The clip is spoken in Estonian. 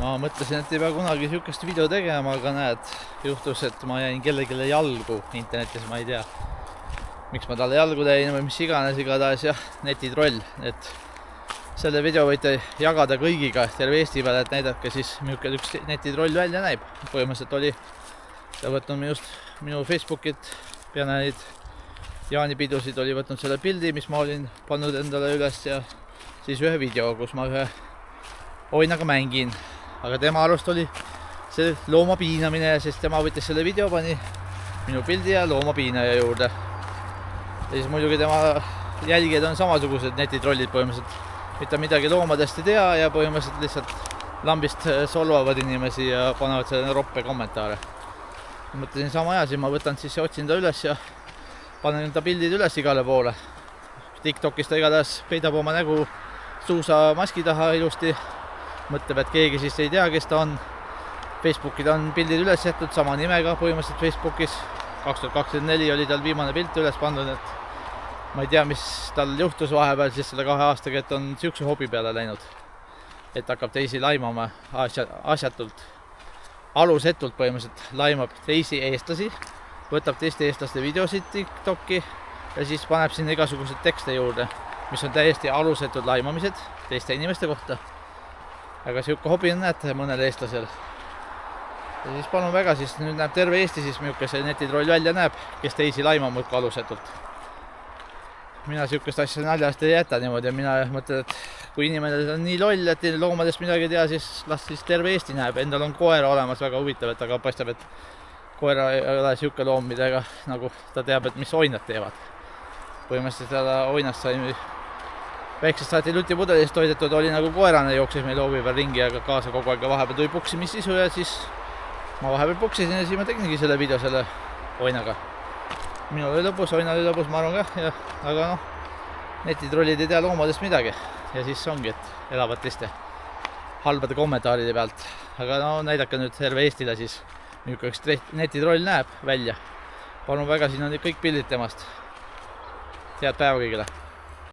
ma mõtlesin, et ei pea kunagi niisugust video tegema, aga näed, juhtus, et ma jäin kellelegi jalgu internetis, ma ei tea, miks ma talle jalgu tein või mis iganes, igatahes jah, netitroll, et selle video võite jagada kõigiga terve Eesti peale, et näidake siis, milline üks netitroll välja näib. Põhimõtteliselt oli ta võtnud minu Facebookit peale neid jaanipidusid, oli võtnud selle pildi, mis ma olin pannud endale üles ja siis ühe video, kus ma ühe oinaga mängin. Aga tema arust oli see looma piinamine, sest tema võttis selle video, pani minu pildi ja looma piinaja juurde. Ja siis muidugi tema jälgijad on samasugused netitrollid põhimõtteliselt. Mitte midagi loomadest ei tea ja põhimõtteliselt lihtsalt lambist solvavad inimesi ja panevad selle roppe kommentaare. Mõtlesin sama aja, siis ma võtan siis ja otsin ta üles ja panen ta pildid üles igale poole. TikTokis ta igatahes peidab oma nägu suusamaski taha ilusti. Mõtleb, et keegi siis ei tea, kes ta on. Facebookid on pildid üles jätud sama nimega põhimõtteliselt Facebookis. 2024 oli tal viimane pilt üles pandud, et ma ei tea, mis tal juhtus vahepeal siis selle 2 aastaga, et on siukse hobi peale läinud. Et hakkab teisi laimama asjatult, alusetult põhimõtteliselt laimab teisi eestlasi, võtab teiste eestlaste videosid TikToki ja siis paneb sinna igasugused tekste juurde, mis on täiesti alusetud laimamised teiste inimeste kohta. Aga siuke hobi on näete mõnel eestlasel. Ja siis palun väga, siis nüüd näeb terve Eesti siis milline see netitroll välja näeb, kes teisi laimab muudkui alusetult. Mina siukest asja naljast ei jäta niimoodi ja mina mõtlen, et kui inimene on nii loll, et loomadest midagi ei tea, siis las siis terve Eesti näeb. Endal on koera olemas, väga huvitav, et aga paistab, et koera ei ole siuke loom, midagi nagu ta teab, et mis oinad teevad. Põhimõtteliselt ta oinast sai väiksest saati lutipudelist toidetud, oli nagu koerane, jooksis meil hoovi peal ringi ja kaasa kogu aeg ja vahepeal tuli puksimissisu ja siis ma vahepeal puksisin ja siis ma tegingi selle video selle oinaga. Minul oli lõbus, oinal oli lõbus, ma arvan kah, ja, aga noh, netitrollid ei tea loomadest midagi ja siis ongi, et elavad teiste halbade kommentaaride pealt. Aga no näidake nüüd terve Eestile siis, milline üks netitroll näeb välja. Palun väga, siin on kõik pildid temast. Head päeva kõigile!